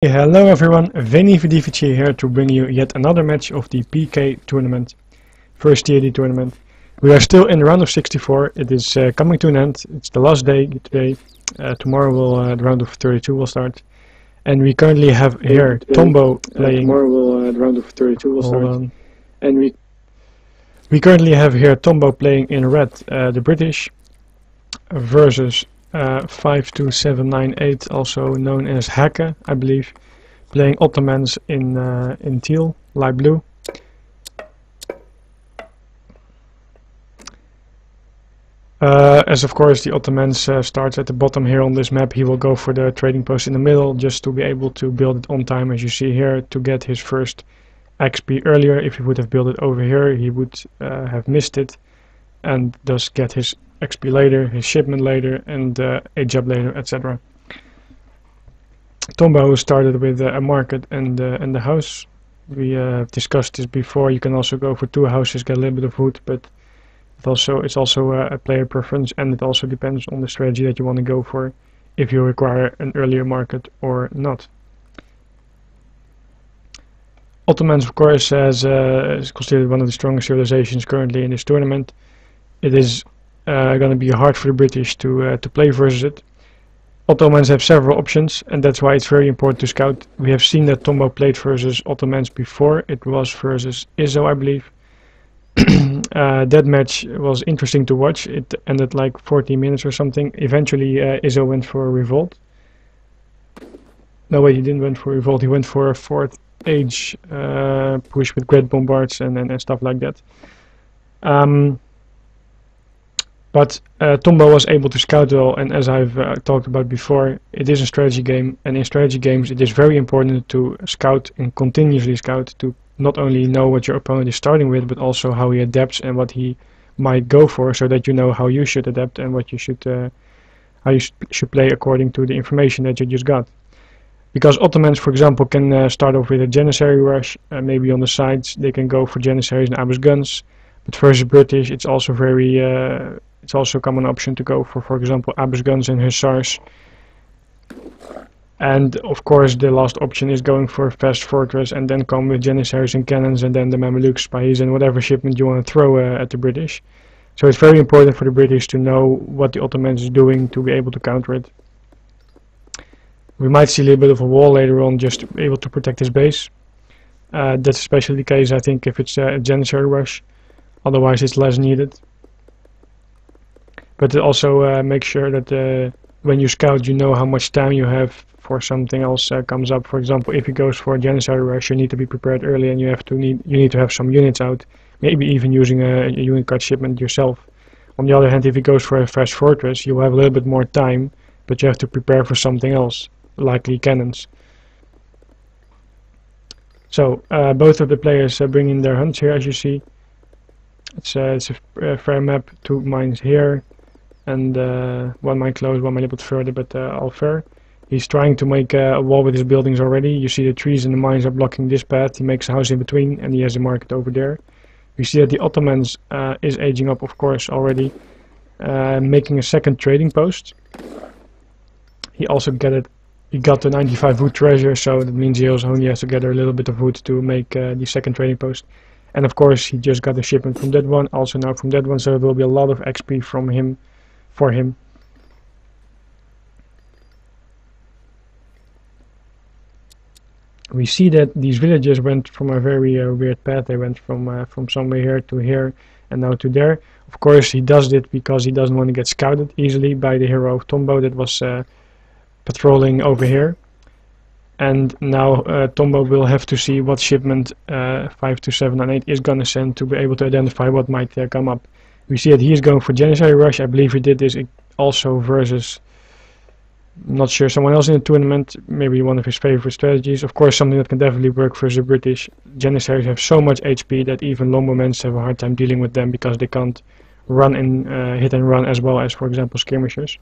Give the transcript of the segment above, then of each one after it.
Hello everyone, Venividivici here to bring you yet another match of the PK tournament, first TAD tournament. We are still in the round of 64, it is coming to an end, it's the last day today, tomorrow the round of 32 will start. And we currently have here Tombo playing, the round of 32 will start. And we currently have here Tombo playing in red, the British, versus 52798, also known as Hakke, I believe, playing Ottomans in teal, light blue. As of course the Ottomans starts at the bottom here on this map, he will go for the trading post in the middle just to be able to build it on time, as you see here, to get his first XP earlier. If he would have built it over here, he would have missed it and thus get his XP later, his shipment later, and a job later, etc. Tombo started with a market and the house. We discussed this before. You can also go for two houses, get a little bit of wood, but it's also a player preference, and it also depends on the strategy that you want to go for, if you require an earlier market or not. Ottomans, of course, is considered one of the strongest civilizations currently in this tournament. It is going to be hard for the British to play versus it. Ottomans have several options, and that's why it's very important to scout. We have seen that Tombo played versus Ottomans before. It was versus Izzo, I believe. That match was interesting to watch. It ended like 40 minutes or something. Eventually Izzo went for a revolt. No, wait, he didn't went for a revolt. He went for a fourth age push with great bombards and stuff like that. But Tombo was able to scout well, and as I've talked about before, it is a strategy game, and in strategy games it is very important to scout and continuously scout, to not only know what your opponent is starting with, but also how he adapts and what he might go for, so that you know how you should adapt and what you should how you should play according to the information that you just got. Because Ottomans, for example, can start off with a Janissary rush, maybe on the sides they can go for Janissaries and Abus guns, but versus British it's also very it's also a common option to go for example, Abus guns and Hussars. And of course the last option is going for a fast fortress and then come with Janissaries and cannons, and then the Mamelukes, Spahis, and whatever shipment you want to throw at the British. So it's very important for the British to know what the Ottomans is doing to be able to counter it. We might see a little bit of a wall later on just to be able to protect his base. That's especially the case, I think, if it's a Janissary rush. Otherwise it's less needed. But also make sure that when you scout, you know how much time you have for something else comes up. For example, if he goes for a Janissary rush, you need to be prepared early, and you need to have some units out, maybe even using a unit card shipment yourself. On the other hand, if he goes for a fast fortress, you will have a little bit more time, but you have to prepare for something else, likely cannons. So both of the players bring in their hunts here, as you see. It's a fair map, 2 mines here, and 1 mine close, 1 mine a little bit further, but all fair. He's trying to make a wall with his buildings already. You see the trees and the mines are blocking this path. He makes a house in between, and he has a market over there. You see that the Ottomans is aging up, of course, already, making a second trading post. He also got the 95 wood treasure, so that means he also only has to gather a little bit of wood to make the second trading post. And of course he just got a shipment from that one, also now from that one, so there will be a lot of XP from him, for him. We see that these villages went from a very weird path. They went from somewhere here to here and now to there. Of course he does it because he doesn't want to get scouted easily by the hero of Tombo that was patrolling over here. And now Tombo will have to see what shipment 52798 is gonna send to be able to identify what might come up. We see that he is going for Janissary rush. I believe he did this also versus, I'm not sure, someone else in the tournament, maybe one of his favorite strategies. Of course something that can definitely work for the British. Janissaries have so much HP that even Longbow have a hard time dealing with them because they can't run and hit and run as well as, for example, skirmishers.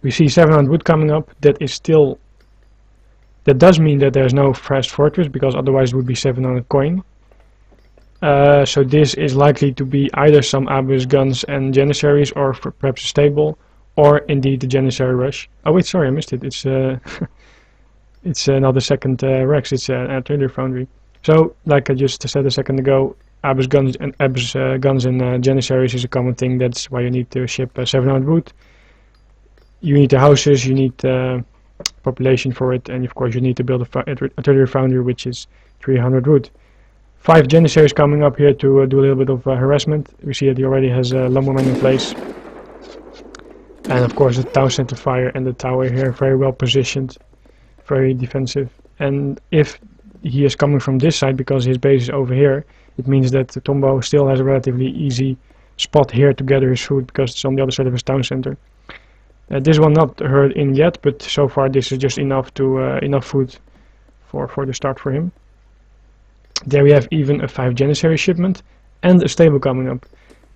We see 700 wood coming up. That does mean that there's no fast fortress, because otherwise it would be 700 coin. So this is likely to be either some Abus guns and Janissaries, or perhaps a stable, or indeed the Janissary rush. Oh wait, sorry, I missed it. It's it's another second Rex. It's an artillery foundry. So, like I just said a second ago, Abus guns and Janissaries is a common thing. That's why you need to ship 700 wood. You need the houses, you need population for it, and of course you need to build a artillery foundry, which is 300 wood. 5 Janissaries coming up here to do a little bit of harassment. We see that he already has a lumberman in place. And of course the town center fire and the tower here very well positioned, very defensive. And if he is coming from this side because his base is over here, it means that Tombo still has a relatively easy spot here to gather his food because it's on the other side of his town center. This will not hurt in yet, but so far this is just enough to enough food for the start for him. There we have even a 5 Janissary shipment and a stable coming up.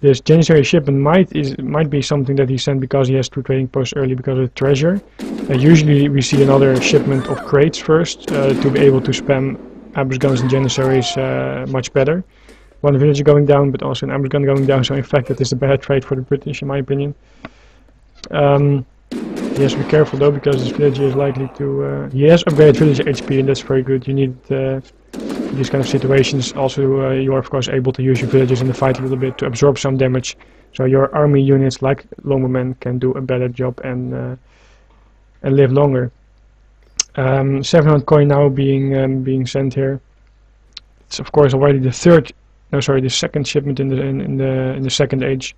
This Janissary shipment might be something that he sent because he has 2 trading posts early because of the treasure. Usually we see another shipment of crates first to be able to spam Abus guns and Janissaries much better. One villager going down, but also an Abus gun going down, so in fact that is a bad trade for the British in my opinion. He has to be careful though, because this villager is likely to... he has upgraded villager HP and that's very good. You need these kind of situations. Also you are of course able to use your villagers in the fight a little bit to absorb some damage, so your army units like lumbermen can do a better job and live longer. 700 coin now being sent here. It's of course already the second shipment in the second age.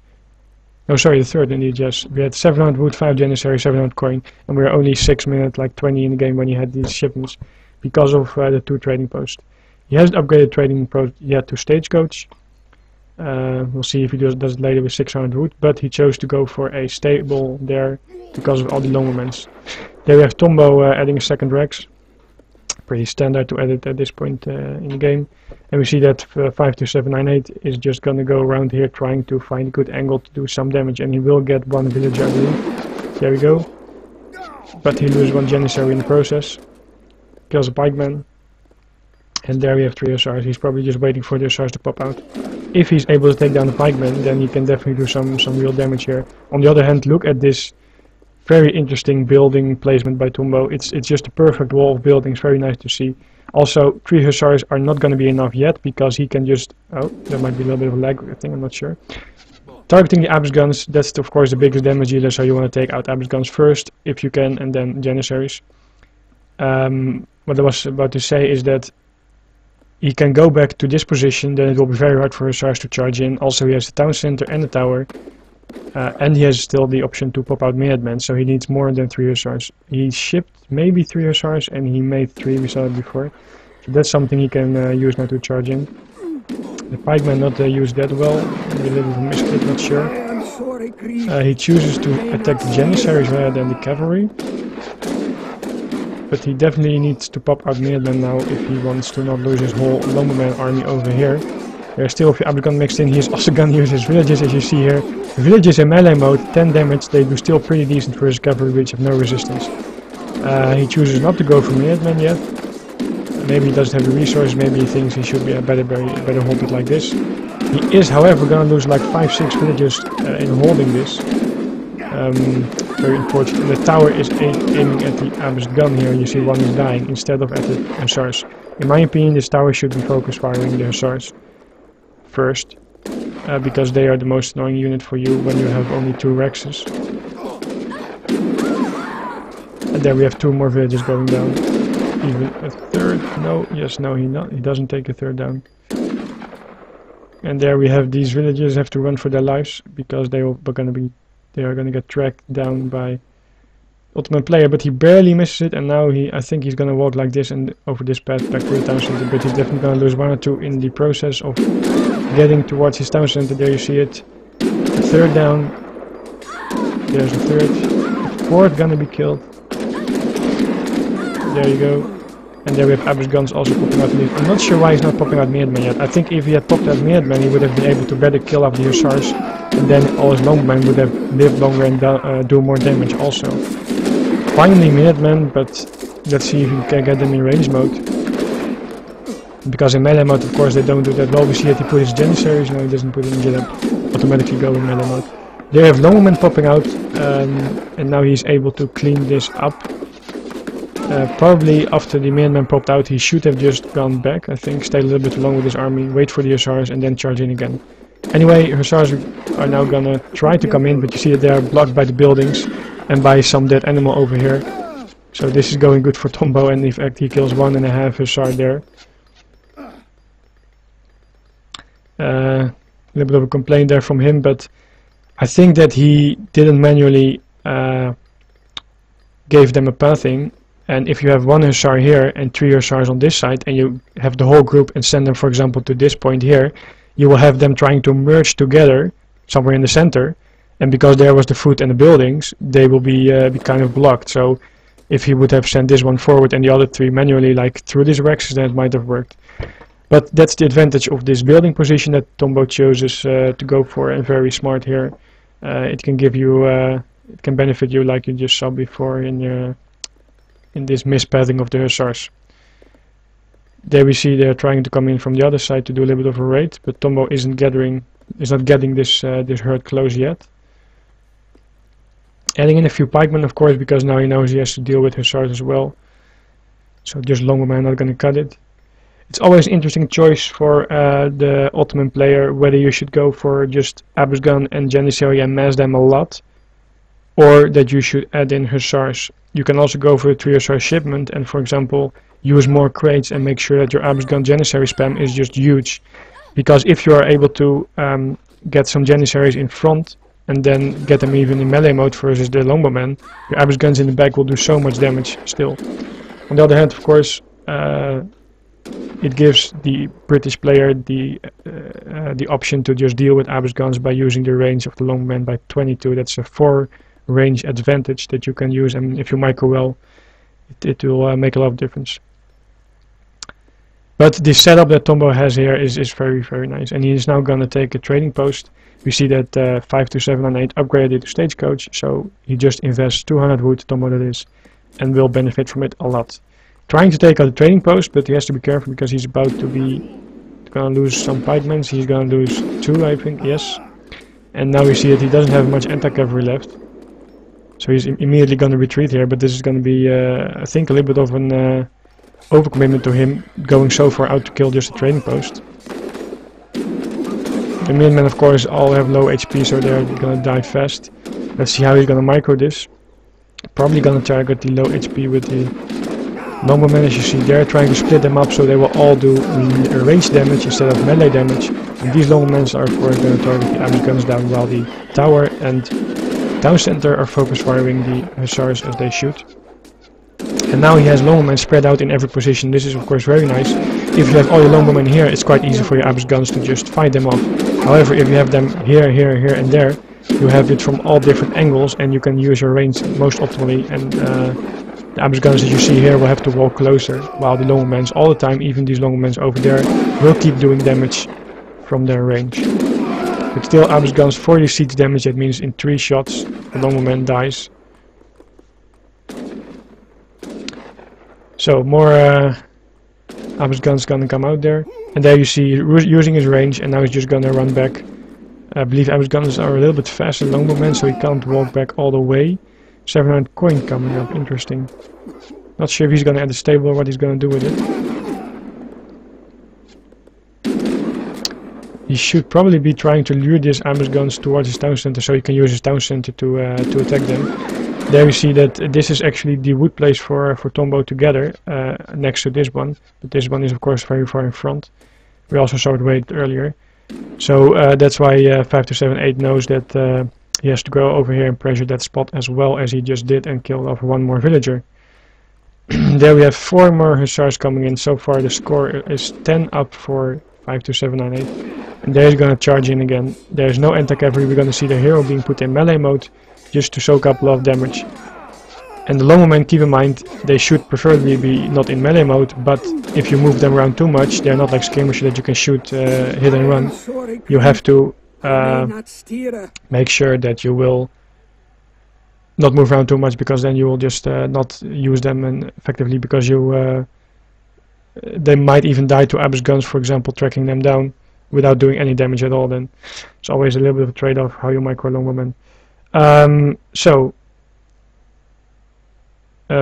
No, sorry, the third indeed, yes. We had 700 wood, 5 Janissary, 700 coin, and we were only 6 minutes, like 20 in the game when he had these shipments, because of the 2 trading posts. He hasn't upgraded trading post yet to stagecoach. We'll see if he does it later with 600 wood, but he chose to go for a stable there because of all the lumbermen. There we have Tombo adding a second Rex. Pretty standard to edit at this point in the game. And we see that 52798 is just gonna go around here trying to find a good angle to do some damage, and he will get 1 villager, I believe. There we go. But he loses 1 Janissary in the process. Kills a pikeman. And there we have 3 Hussars. He's probably just waiting for the Hussars to pop out. If he's able to take down the pikeman, then he can definitely do some real damage here. On the other hand, look at this very interesting building placement by Tombo. It's just a perfect wall of buildings, very nice to see. Also, 3 Hussars are not going to be enough yet, because he can just... Oh, there might be a little bit of a lag, I think, I'm not sure. Targeting the Abus guns, that's of course the biggest damage dealer, so you want to take out Abus guns first, if you can, and then Janissaries. What I was about to say is that he can go back to this position, then it will be very hard for Hussars to charge in. Also, he has the town center and the tower. And he has still the option to pop out Minutemen, so he needs more than 3 Hussars. He shipped maybe 3 Hussars and he made 3, we saw it before. So that's something he can use now to charge in. The pikeman not used that well, maybe a little bit of a misclick, not sure. He chooses to attack the Janissaries rather than the cavalry. But he definitely needs to pop out Minutemen now if he wants to not lose his whole lumberman army over here. There's still a few Abus gun mixed in. He is also going to use his villagers, as you see here. Villagers in melee mode, 10 damage, they do still pretty decent versus cavalry, which have no resistance. He chooses not to go for Minutemen yet. Maybe he doesn't have the resources, maybe he thinks he should be better hold it like this. He is, however, going to lose like 5-6 villagers in holding this. Very unfortunate. The tower is aiming at the Abus gun here, you see one is dying instead of at the Hussars. In my opinion, this tower should be focus firing the Hussars first, because they are the most annoying unit for you when you have only 2 Rexes. And there we have 2 more villages going down. Even a third, no, yes, no, he doesn't take a third down. And there we have these villagers have to run for their lives, because they are gonna get tracked down by ultimate player, but he barely misses it, and now I think he's gonna walk like this and over this path back to the town center, but he's definitely gonna lose 1 or 2 in the process of getting towards his town center. There you see it. The third down. There's a third. The fourth gonna be killed. There you go. And there we have Abus guns also popping out. I'm not sure why he's not popping out Minutemen yet. I think if he had popped out Minutemen, he would have been able to better kill off the Hussars, and then all his lumbermen would have lived longer and do more damage also. Finally Minutemen, but let's see if we can get them in range mode. Because in melee mode, of course, they don't do that well. We see that he put his Janissaries, no, he doesn't put it in Jedi, automatically go in melee mode. There you have lumbermen popping out, and now he's able to clean this up. Probably after the Minuteman popped out, he should have just gone back, I think, stay a little bit too long with his army, wait for the Hussars and then charge in again. Anyway, Hussars are now gonna try to come in, but you see that they are blocked by the buildings and by some dead animal over here. So this is going good for Tombo, and in fact he kills 1.5 Hussar there. A little bit of a complaint there from him, but I think that he didn't manually gave them a pathing. And if you have 1 Hussar here and 3 Hussars on this side, and you have the whole group and send them, for example, to this point here, you will have them trying to merge together somewhere in the center, and because there was the food and the buildings, they will be kind of blocked. So if he would have sent this one forward and the other 3 manually, like through these rexes, then it might have worked. But that's the advantage of this building position that Tombo chooses to go for, and very smart here. It can give you, it can benefit you, like you just saw before in this mispathing of the Hussars. There we see they're trying to come in from the other side to do a little bit of a raid, but Tombo is not getting this this herd close yet. Adding in a few pikemen, of course, because now he knows he has to deal with Hussars as well. So just Longoman not gonna cut it. It's always an interesting choice for the Ottoman player whether you should go for just Abusgan and Janissary and mass them a lot, or that you should add in Hussars. You can also go for a 3 Hussar shipment and, for example, use more crates and make sure that your Abusgan Janissary spam is just huge. Because if you are able to get some Janissaries in front and then get them even in melee mode versus the Longbowmen, your Abusguns in the back will do so much damage still. On the other hand, of course, it gives the British player the option to just deal with Abusguns by using the range of the Longbowmen by 22. That's a 4 range advantage that you can use, and if you micro well, it will make a lot of difference. But the setup that Tombo has here is very, very nice, and he is now going to take a trading post. We see that 52798 upgraded to stagecoach, so he just invests 200 wood, Tombo that is, and will benefit from it a lot. Trying to take out the trading post, but he has to be careful because he's about to be going to lose some pikemen. He's going to lose 2, I think, yes. And now we see that he doesn't have much anti-cavalry left, so he's immediately going to retreat here. But this is going to be, I think, a little bit of an overcommitment to him going so far out to kill just a trading post. The Minutemen, of course, all have low HP, so they're going to die fast. Let's see how he's going to micro this. Probably going to target the low HP with the Longbowmen, as you see there, trying to split them up so they will all do range damage instead of melee damage. And these Longbowmen are, of course, going to target the Abusguns down, while the tower and town center are focus firing the Hussars as they shoot. And now he has Longbowmen spread out in every position. This is, of course, very nice. If you have all your Longbowmen here, it's quite easy for your Abusguns to just fight them off. However, if you have them here, here, here, and there, you have it from all different angles, and you can use your range most optimally. And the Abusguns that you see here will have to walk closer, while the Longbowmen all the time, even these Longbowmen over there, will keep doing damage from their range. But still, Abusguns 40 siege damage, that means in 3 shots the Longbowman dies. So more Abusguns gonna come out there, and there you see using his range, and now he's just gonna run back. I believe Abusguns are a little bit faster than Longbowmen, so he can't walk back all the way. 700 coin coming up, interesting. Not sure if he's gonna add a stable or what he's gonna do with it. He should probably be trying to lure these Abusguns towards his town center, so he can use his town center to attack them. There we see that this is actually the wood place for Tombo together, next to this one. But this one is, of course, very far in front. We also saw it wait earlier. So that's why 5278 knows that he has to go over here and pressure that spot as well as he just did, and kill off 1 more villager. There we have 4 more Hussars coming in. So far the score is 10 up for 52798. And there he's gonna charge in again. There's no anti-cavalry. We're gonna see the hero being put in melee mode, just to soak up a lot of damage. And the Longbowmen, keep in mind, they should preferably be not in melee mode, but if you move them around too much, they're not like skirmishers that you can shoot, hit and run. You have to make sure that you will not move around too much, because then you will just not use them and effectively, because you they might even die to Abusguns, for example, tracking them down without doing any damage at all. Then it's always a little bit of a trade-off how you micro Longbowmen. So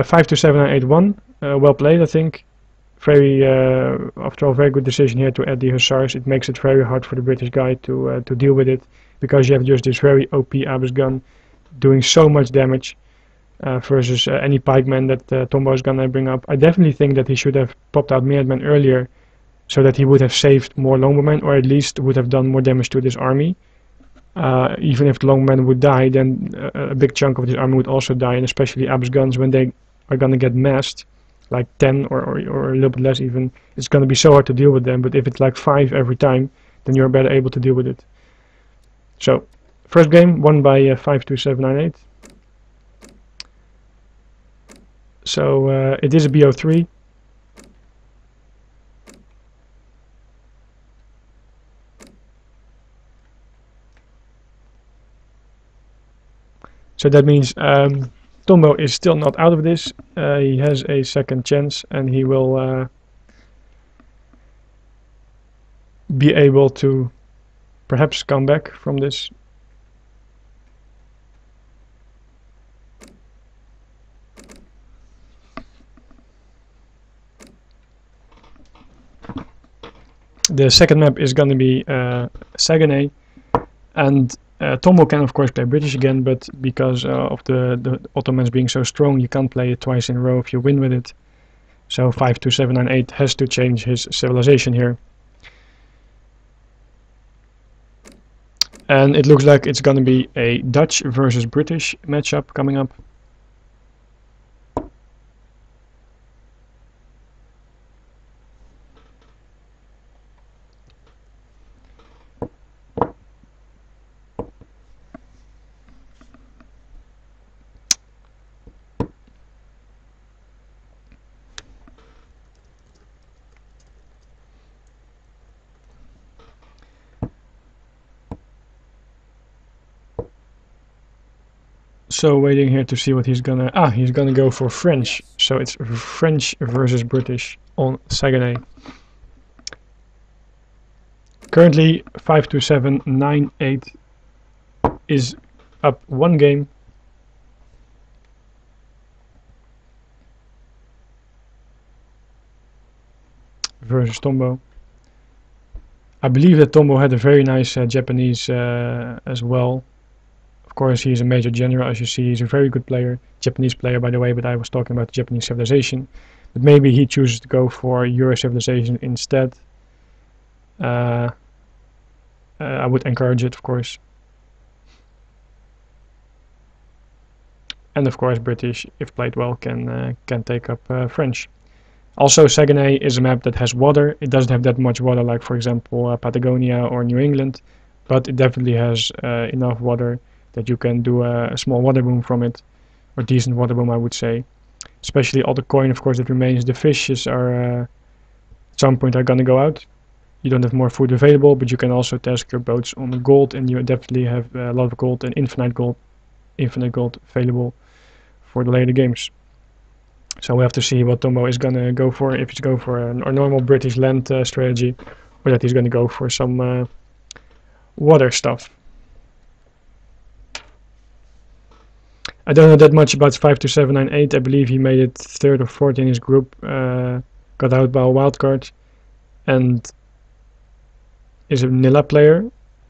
52781. Well played, I think. Very, after all, very good decision here to add the hussars. It makes it very hard for the British guy to deal with it, because you have just this very OP Abyss gun doing so much damage versus any pikeman that Tombo is gonna bring up. I definitely think that he should have popped out Minutemen earlier, so that he would have saved more longbowmen, or at least would have done more damage to this army. Even if the longbowmen would die, then a big chunk of this army would also die, and especially Abyss guns, when they are gonna get massed, like 10 or a little bit less even, it's gonna be so hard to deal with them. But if it's like 5 every time, then you're better able to deal with it. So, first game won by 52798. So it is a BO3. So that means Tombo is still not out of this. He has a second chance, and he will be able to perhaps come back from this. The second map is going to be Saguenay, and Tombo can of course play British again, but because of the Ottomans being so strong, you can't play it twice in a row if you win with it. So 52798 has to change his civilization here. And it looks like it's going to be a Dutch versus British matchup coming up. So waiting here to see what he's gonna... he's gonna go for French. So it's French versus British on Saguenay. Currently 52798 is up 1 game. Versus Tombo. I believe that Tombo had a very nice Japanese as well. Of course, he's a major general, as you see. He's a very good player, Japanese player, by the way. But I was talking about the Japanese civilization. But maybe he chooses to go for Euro civilization instead. I would encourage it, of course. And of course, British, if played well, can take up French. Also, Saguenay is a map that has water. It doesn't have that much water, like for example Patagonia or New England, but it definitely has enough water that you can do a small water boom from it, or decent water boom, I would say. Especially all the coin, of course, that remains. The fishes are at some point are gonna go out. You don't have more food available, but you can also task your boats on gold, and you definitely have a lot of gold and infinite gold available for the later games. So we have to see what Tombo is gonna go for. If he's go for a normal British land strategy, or that he's gonna go for some water stuff. I don't know that much about 52798. I believe he made it 3rd or 4th in his group, got out by a wildcard, and is a vanilla player.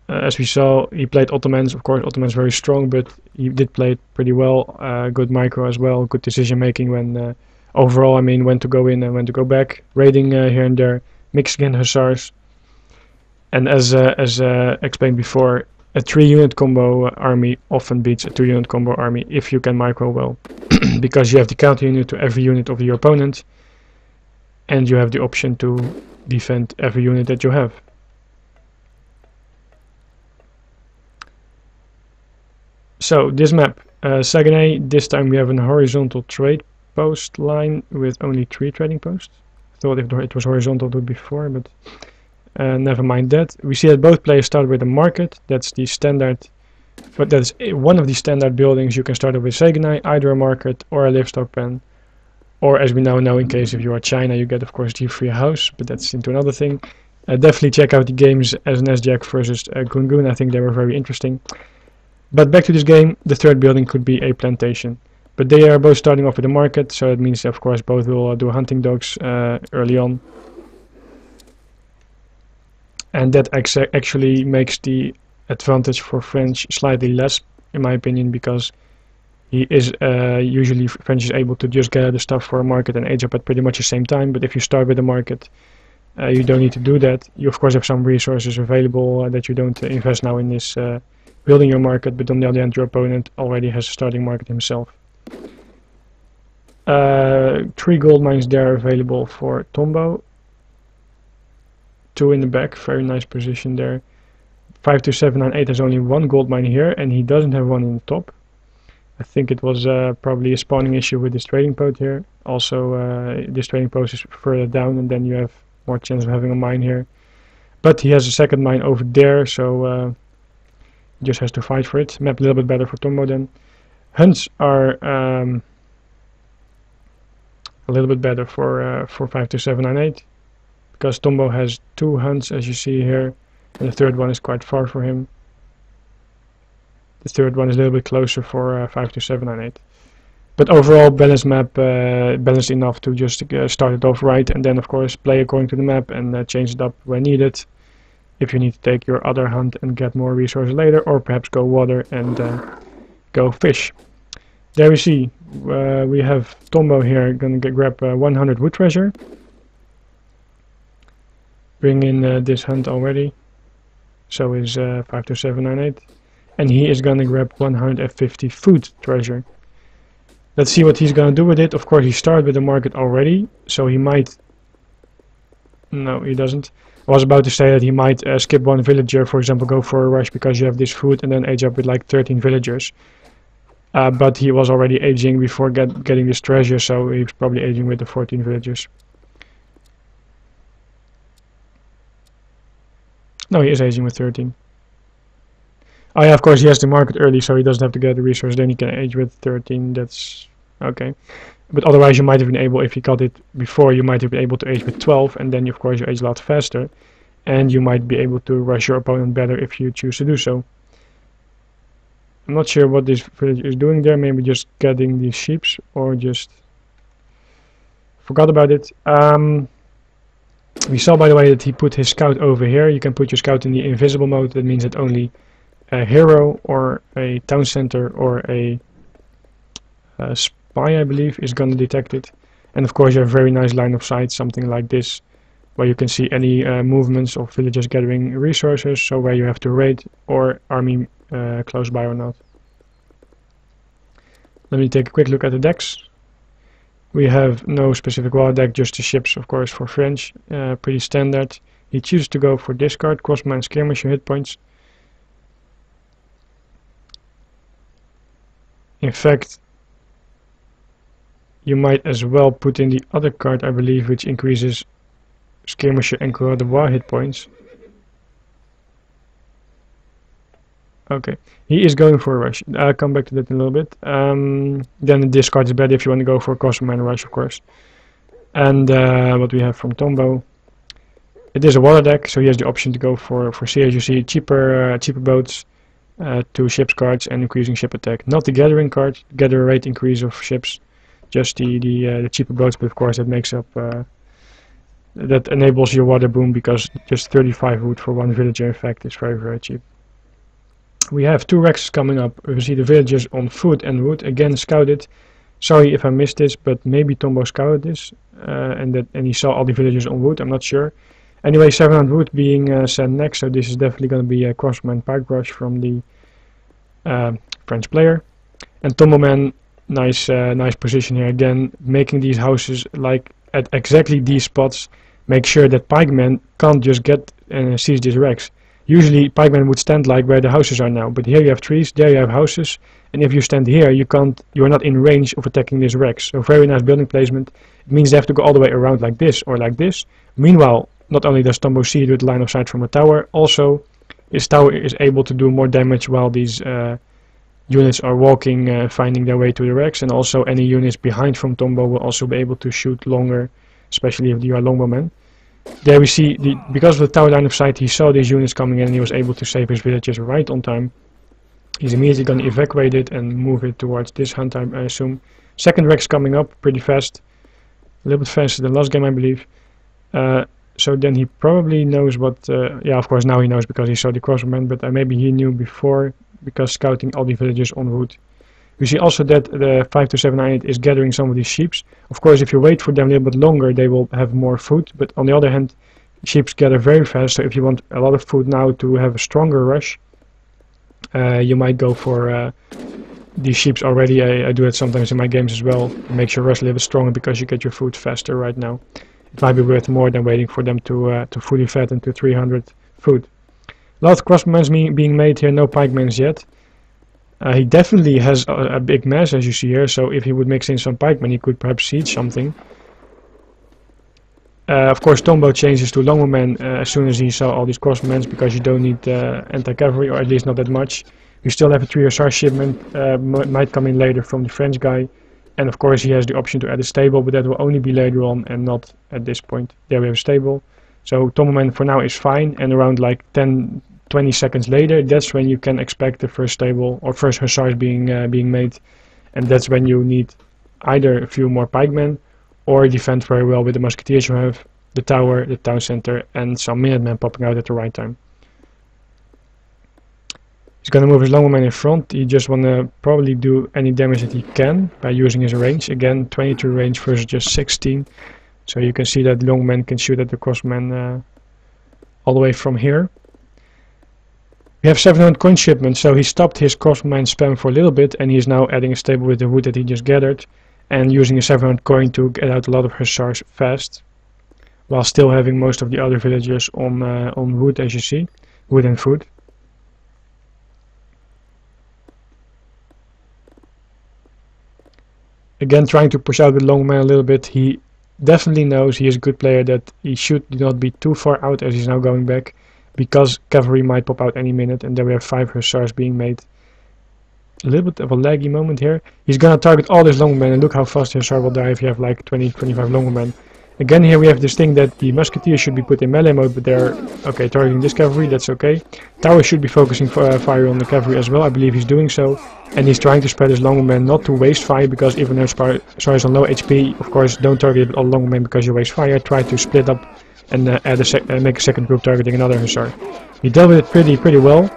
As we saw, he played Ottomans. Of course, Ottomans very strong, but he did play it pretty well. Good micro as well, good decision making when overall, I mean, when to go in and when to go back. Raiding here and there, mixing in hussars. And as explained before, a 3-unit combo army often beats a 2-unit combo army if you can micro well. Because you have the counter unit to every unit of your opponent, and you have the option to defend every unit that you have. So this map, Saguenay, this time we have an horizontal trade post line with only 3 trading posts. I thought if it was horizontal it would be 4, but never mind that. We see that both players start with a market. That's the standard, but that's one of the standard buildings. You can start with Saguenay, either a market or a livestock pen, or as we now know, in case if you are China, you get of course the free house, but that's into another thing. Definitely check out the games as an S-Jack versus Gungun. I think they were very interesting. But back to this game, the third building could be a plantation. But they are both starting off with the market, so it means of course both will do hunting dogs early on. And that actually makes the advantage for French slightly less, in my opinion, because he is usually French is able to just gather the stuff for a market and age up at pretty much the same time. But if you start with a market, you don't need to do that. You of course have some resources available that you don't invest now in this building your market, but on the other hand your opponent already has a starting market himself. 3 gold mines there available for Tombo. 2 in the back, very nice position there. 52798 has only 1 gold mine here, and he doesn't have one in the top. I think it was probably a spawning issue with this trading post here. Also, this trading post is further down, and then you have more chance of having a mine here. But he has a second mine over there, so he just has to fight for it. Map a little bit better for Tombo then. Hunts are a little bit better for 52798. Because Tombo has 2 hunts, as you see here, and the third one is quite far for him. The third one is a little bit closer for 52798. But overall, balanced map, balanced enough to just start it off right, and then of course play according to the map and change it up when needed. If you need to take your other hunt and get more resources later, or perhaps go water and go fish. There we see, we have Tombo here, gonna grab 100 wood treasure. Bring in this hunt already, so is 52798, and he is gonna grab 150 food treasure. Let's see what he's gonna do with it. Of course he started with the market already, so he might, no he doesn't. I was about to say that he might skip 1 villager, for example go for a rush because you have this food, and then age up with like 13 villagers. But he was already aging before getting this treasure, so he was probably aging with the 14 villagers. No, he is aging with 13. Oh yeah, of course he has the market early, so he doesn't have to get the resource, then he can age with 13, that's okay. But otherwise you might have been able, if you got it before, you might have been able to age with 12, and then of course you age a lot faster. And you might be able to rush your opponent better if you choose to do so. I'm not sure what this village is doing there, maybe just getting these sheep, or just forgot about it. We saw by the way that he put his scout over here. You can put your scout in the invisible mode. That means that only a hero or a town center or a spy, I believe, is going to detect it. And of course you have very nice line of sight, something like this, where you can see any movements of villagers gathering resources, so where you have to raid or army close by or not. Let me take a quick look at the decks. We have no specific water deck, just the ships, of course, for French. Pretty standard. He chooses to go for discard, crossman, skirmisher, hit points. In fact, you might as well put in the other card, I believe, which increases skirmisher and Croix de Bois hit points. Okay, he is going for a rush. I'll come back to that in a little bit. Then the discard is better if you want to go for a crossman rush, of course. And what we have from Tombo, it is a water deck, so he has the option to go for sea, as you see, cheaper boats, 2 ships cards, and increasing ship attack. Not the gathering card, gather rate increase of ships, just the cheaper boats, but of course that makes up, that enables your water boom, because just 35 wood for 1 villager, in fact, is very, very cheap. We have 2 Rexes coming up. We see the villagers on food and wood, again scouted. Sorry if I missed this, but maybe Tombo scouted this, and he saw all the villagers on wood, I'm not sure. Anyway, 700 wood being sent next, so this is definitely going to be a crossman pike brush from the French player. And Tombo man, nice position here again, making these houses like at exactly these spots, make sure that pikemen can't just get and seize this Rex. Usually pikemen would stand like where the houses are now, but here you have trees, there you have houses, and if you stand here you are not in range of attacking this Rex. So very nice building placement. It means they have to go all the way around like this or like this. Meanwhile, not only does Tombo see it with line of sight from a tower, also his tower is able to do more damage while these units are walking, finding their way to the Rex, and also any units behind from Tombo will also be able to shoot longer, especially if you are longbowmen. There we see, because of the tower line of sight, he saw these units coming in and he was able to save his villagers right on time. He's immediately going to evacuate it and move it towards this hunt, I assume. Second wreck's coming up pretty fast. A little bit faster than last game, I believe. So then he probably knows what... yeah, of course now he knows because he saw the crossbowman, but maybe he knew before because scouting all the villagers en route. We see also that the 5278 is gathering some of these sheeps. Of course, if you wait for them a little bit longer, they will have more food. But on the other hand, sheep gather very fast. So if you want a lot of food now to have a stronger rush, you might go for these sheeps already. I do it sometimes in my games as well. It makes your rush a little bit stronger because you get your food faster right now. It might be worth more than waiting for them to fully fatten to 300 food. A lot of crossbowmen being made here, no pikemans yet. He definitely has a big mass, as you see here, so if he would mix in some pikemen, he could perhaps siege something. Of course, Tombo changes to longbowmen as soon as he saw all these crossbowmen, because you don't need anti-cavalry, or at least not that much. We still have a 3 hussar shipment, might come in later from the French guy. And of course, he has the option to add a stable, but that will only be later on and not at this point. There we have a stable. So Tomboman for now is fine, and around like 10-20 seconds later, that's when you can expect the first stable or first hussars being made, and that's when you need either a few more pikemen or defend very well with the musketeers you have, the tower, the town center, and some minutemen popping out at the right time. He's gonna move his longbowman in front. He just wanna probably do any damage that he can by using his range. Again, 22 range versus just 16. So you can see that the longman can shoot at the crossman all the way from here. We have 700 coin shipments, so he stopped his crossman spam for a little bit, and he's now adding a stable with the wood that he just gathered, and using a 700 coin to get out a lot of hussars fast, while still having most of the other villagers on wood, as you see, wood and food. Again, trying to push out the longman a little bit. He definitely knows he is a good player, that he should not be too far out as he's now going back, because cavalry might pop out any minute, and there we have 5 hussars being made. A little bit of a laggy moment here. He's gonna target all this longman, and look how fast the hussar will die if you have like 20-25 longmen. Again, here we have this thing that the musketeers should be put in melee mode, but they're okay targeting this cavalry, that's okay. Tower should be focusing fire on the cavalry as well, I believe he's doing so. And he's trying to spread his longman not to waste fire, because even though hussar is on low HP, of course don't target all longmen because you waste fire. Try to split up and make a second group targeting another hussar. He dealt with it pretty well.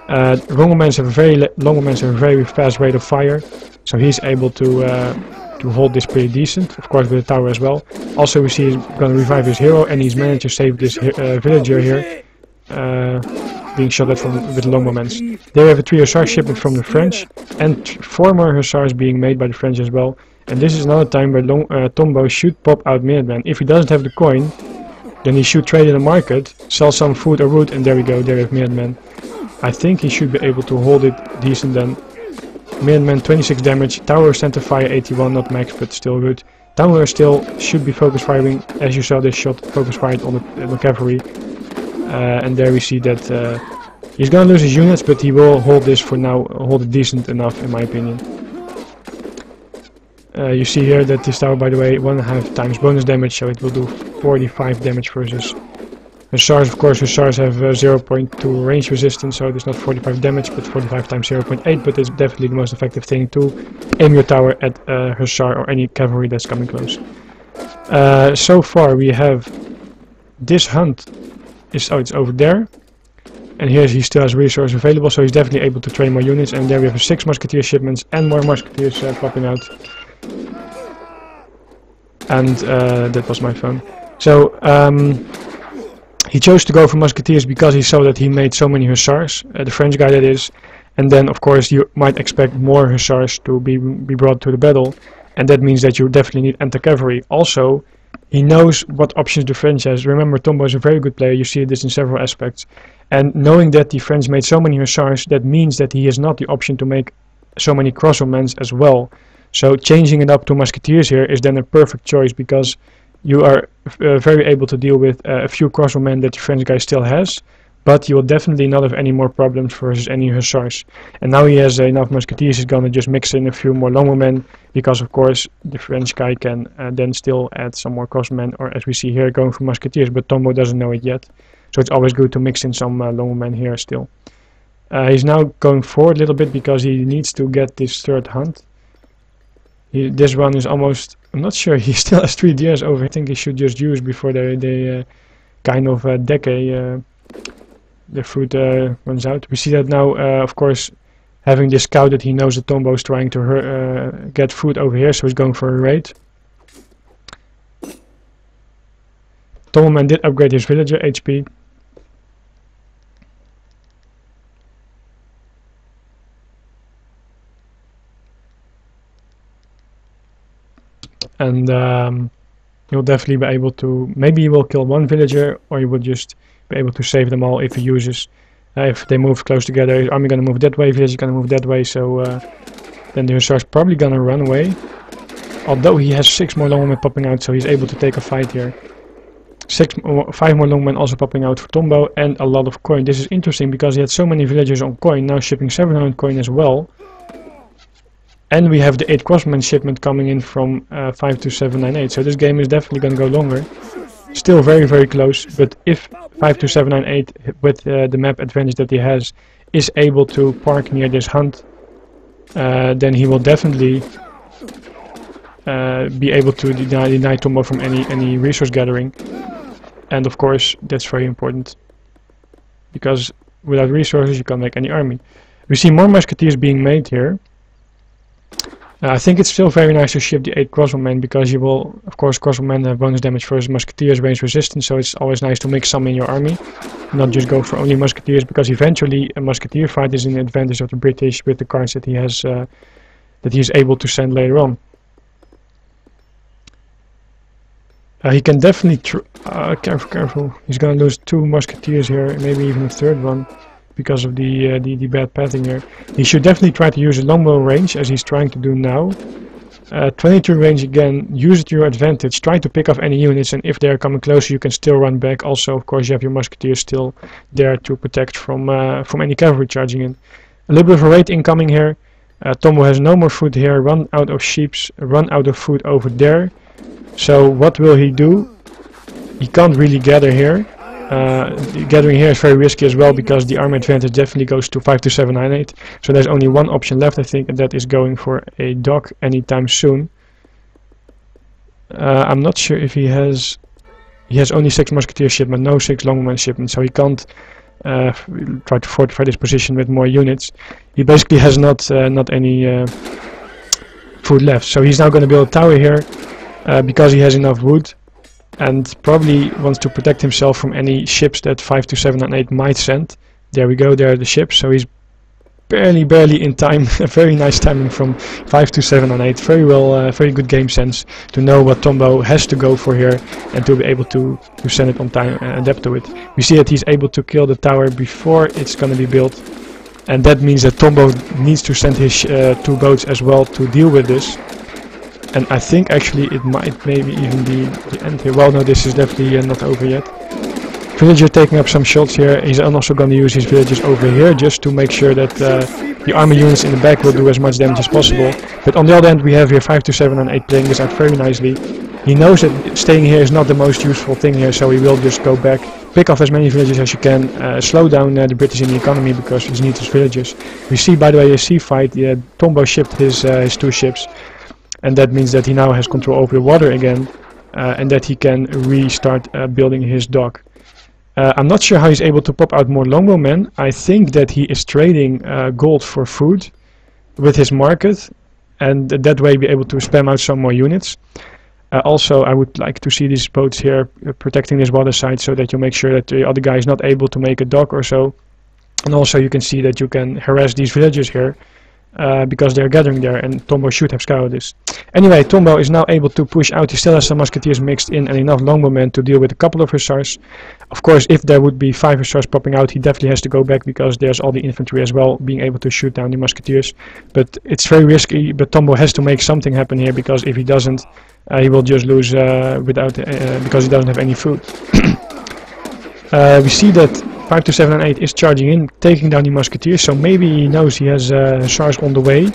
Longmans have a very fast rate of fire, so he's able to hold this pretty decent, of course with the tower as well. Also we see he's going to revive his hero, and he's managed to save this villager here, being shot at with longbows. There we have a 3 hussar shipment from the French, and 4 more hussars being made by the French as well. And this is another time where Tombo should pop out minutemen. If he doesn't have the coin, then he should trade in the market, sell some food or wood, and there we go, there we have minutemen. I think he should be able to hold it decent then. Minutemen 26 damage, tower center fire 81, not max but still good. Tower still should be focus firing, as you saw this shot, focus fired on the cavalry. And there we see that he's gonna lose his units, but he will hold this for now, hold it decent enough in my opinion. You see here that this tower, by the way, 1.5 times bonus damage, so it will do 45 damage versus hussars. Of course, hussars have 0.2 range resistance, so it's not 45 damage, but 45 times 0.8, but it's definitely the most effective thing to aim your tower at a hussar or any cavalry that's coming close. So far we have this hunt, it's over there, and here he still has resources available, so he's definitely able to train more units, and there we have 6 musketeer shipments and more musketeers popping out. And that was my phone. So he chose to go for musketeers because he saw that he made so many hussars, the French guy that is, and then of course you might expect more hussars to be brought to the battle, and that means that you definitely need anti-cavalry. Also, he knows what options the French has. Remember, Tombo is a very good player, you see this in several aspects, and knowing that the French made so many hussars, that means that he has not the option to make so many crossbowmen as well. So changing it up to musketeers here is then a perfect choice, because you are very able to deal with a few crossbowmen that the French guy still has, but you will definitely not have any more problems versus any hussars. And now he has enough musketeers, he's gonna just mix in a few more longbowmen, because of course the French guy can then still add some more crossbowmen, or as we see here, going for musketeers, but Tombo doesn't know it yet. So it's always good to mix in some longbowmen here still. He's now going forward a little bit because he needs to get this third hunt. This one is almost, I'm not sure, he still has 3 deers over. I think he should just use before they kind of decay. The fruit runs out. We see that now, of course, having this scouted, he knows that Tombo is trying to get food over here, so he's going for a raid. Tombo man did upgrade his villager HP. And he'll definitely be able to, maybe he will kill 1 villager, or he will just be able to save them all if he uses. If they move close together, his army gonna move that way, villager gonna move that way, so then the hussar's probably gonna run away. Although he has 6 more longmen popping out, so he's able to take a fight here. 5 more longmen also popping out for Tombo, and a lot of coin. This is interesting because he had so many villagers on coin, now shipping 700 coin as well. And we have the 8 crossman shipment coming in from 52798, so this game is definitely going to go longer. Still very, very close, but if 52798, with the map advantage that he has, is able to park near this hunt, then he will definitely be able to deny Tombo from any resource gathering. And of course, that's very important, because without resources you can't make any army. We see more musketeers being made here. I think it's still very nice to ship the 8 crossbowmen, because you will, of course, crossbowmen have bonus damage versus musketeers, range resistance, so it's always nice to mix some in your army, not just go for only musketeers, because eventually a musketeer fight is an advantage of the British with the cards that he has, that he is able to send later on. He can definitely, careful, he's gonna lose 2 musketeers here, maybe even a 3rd one, because of the bad pathing here. He should definitely try to use a longbow range, as he's trying to do now. 22 range again, use it to your advantage, try to pick off any units, and if they're coming closer you can still run back. Also, of course, you have your musketeers still there to protect from any cavalry charging in. A little bit of a raid incoming here. Tombo has no more food here, run out of sheeps, run out of food over there. So what will he do? He can't really gather here. Gathering here is very risky as well, because the army advantage definitely goes to 52798. So there's only one option left, I think, and that is going for a dock anytime soon. I'm not sure if he has only 6 musketeer shipment, no 6 longman shipment, so he can't try to fortify this position with more units. He basically has not any food left, so he's now going to build a tower here because he has enough wood, and probably wants to protect himself from any ships that 52798 might send. There we go, there are the ships, so he's barely in time. Very nice timing from 52798. Very well, very good game sense to know what Tombo has to go for here, and to be able to send it on time and adapt to it. We see that he's able to kill the tower before it's going to be built, and that means that Tombo needs to send his 2 boats as well to deal with this. And I think actually it might maybe even be the end here. Well, no, this is definitely not over yet. Villager taking up some shots here. He's also going to use his villagers over here just to make sure that the army units in the back will do as much damage as possible. But on the other end we have here 52798 playing this out very nicely. He knows that staying here is not the most useful thing here, so he will just go back, pick off as many villagers as you can, slow down the British in the economy, because he needs his villagers. We see, by the way, a sea fight. Tombo shipped his 2 ships. And that means that he now has control over the water again, and that he can restart building his dock. I'm not sure how he's able to pop out more longbowmen. I think that he is trading gold for food with his market, and that way be able to spam out some more units. Also, I would like to see these boats here protecting this water side, so that you make sure that the other guy is not able to make a dock or so. And also you can see that you can harass these villagers here, because they're gathering there, and Tombo should have scouted this. Anyway, Tombo is now able to push out. He still has some musketeers mixed in and enough longbowmen to deal with a couple of hussars. Of course, if there would be 5 hussars popping out, he definitely has to go back, because there's all the infantry as well being able to shoot down the musketeers. But it's very risky, but Tombo has to make something happen here, because if he doesn't, he will just lose because he doesn't have any food. We see that 52798 is charging in, taking down the musketeers, so maybe he knows he has hussars on the way.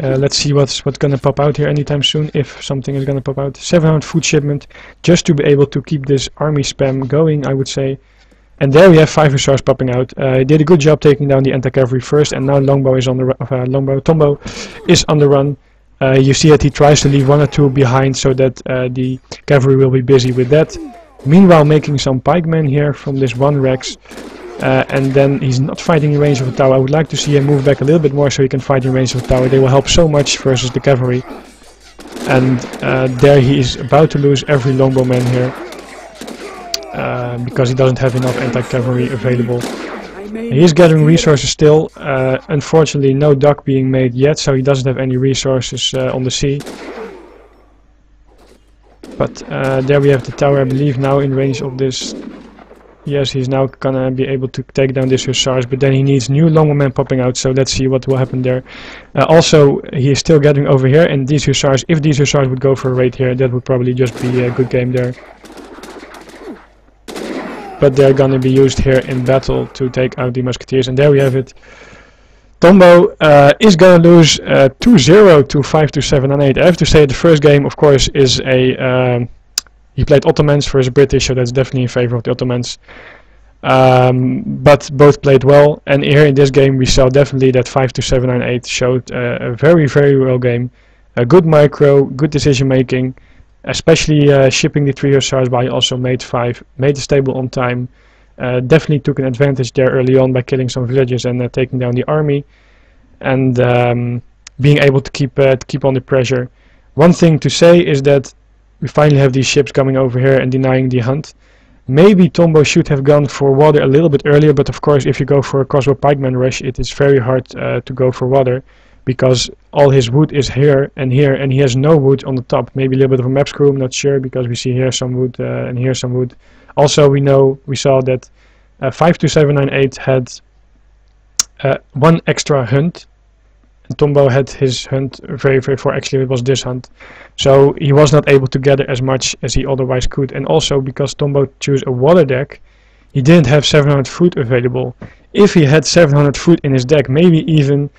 Let's see what's gonna pop out here anytime soon, if something is gonna pop out. 700 food shipment, just to be able to keep this army spam going, I would say. And there we have 5 hussars popping out. He did a good job taking down the anti-cavalry first, and now Longbow is on the Tombo is on the run. You see that he tries to leave 1 or 2 behind so that the cavalry will be busy with that. Meanwhile, making some pikemen here from this 1 Rex. And then he's not fighting in range of the tower. I would like to see him move back a little bit more so he can fight in range of the tower. They will help so much versus the cavalry. And there he is about to lose every longbowman here. Because he doesn't have enough anti-cavalry available. He is gathering resources still. Unfortunately, no dock being made yet, so he doesn't have any resources on the sea. But there we have the tower, I believe, now in range of this. Yes, he's now gonna be able to take down this hussars, but then he needs new longbowmen popping out, so let's see what will happen there. Also, he is still gathering over here, and these hussars, if these hussars would go for a raid here, that would probably just be a good game there. But they're gonna be used here in battle to take out the musketeers, and there we have it. Tombo is gonna lose 2-0 to 5-7-8. I have to say the first game, of course, is a... he played Ottomans versus British, so that's definitely in favor of the Ottomans. But both played well, and here in this game we saw definitely that 5-7-9-8 showed a very, very well game. A good micro, good decision making, especially shipping the 3 hussars, but he also made 5, made the stable on time. Definitely took an advantage there early on by killing some villages and taking down the army, and being able to keep on the pressure. One thing to say is that we finally have these ships coming over here and denying the hunt. Maybe Tombo should have gone for water a little bit earlier, but of course if you go for a crossbow pikeman rush, it is very hard to go for water, because all his wood is here, and he has no wood on the top. Maybe a little bit of a map screw, I'm not sure, because we see here some wood and here some wood. Also we saw that 5-7-9-8 had 1 extra hunt. And Tombo had his hunt very far, actually it was this hunt. So he was not able to gather as much as he otherwise could. And also because Tombo chose a water deck, he didn't have 700 food available. If he had 700 food in his deck, maybe even...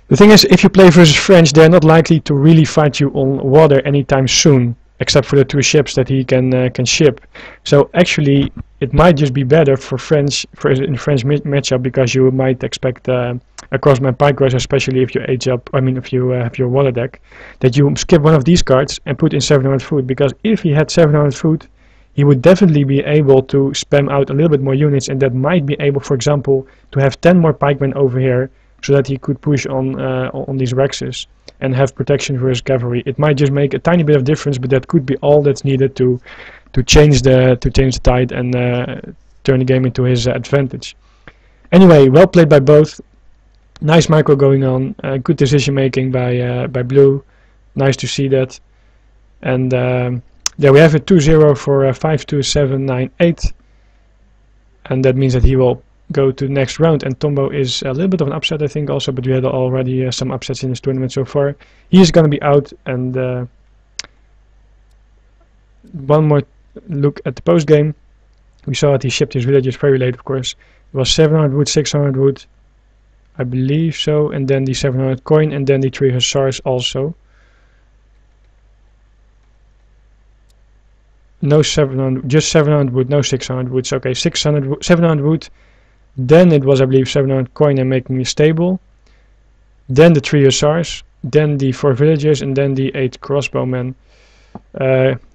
The thing is, if you play versus French, they're not likely to really fight you on water anytime soon, except for the 2 ships that he can ship. So actually, it might just be better for French in French matchup, because you might expect a crossman pike rush, especially if you if you have your water deck, that you skip one of these cards and put in 700 food. Because if he had 700 food, he would definitely be able to spam out a little bit more units, and that might be able, for example, to have 10 more pikemen over here, so that he could push on these Rexes and have protection versus cavalry. It might just make a tiny bit of difference, but that could be all that's needed to change the tide and turn the game into his advantage. Anyway, well played by both. Nice micro going on. Good decision making by Blue. Nice to see that. And there we have it, 2-0 for 5-7-9-8, and that means that he will go to the next round. And Tombo is a little bit of an upset, I think, also, but we had already some upsets in this tournament so far. He is going to be out. And one more look at the post game. We saw that he shipped his villages very late, of course. It was 700 wood, 600 wood, I believe so, and then the 700 coin, and then the 3 hussars also. No 700, just 700 wood, no 600 wood. Okay, 700 wood. Then it was, I believe, 700 coin and making a stable. Then the 3 hussars. Then the 4 villagers, and then the 8 crossbowmen.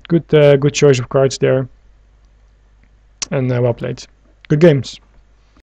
Good choice of cards there. And well played. Good games.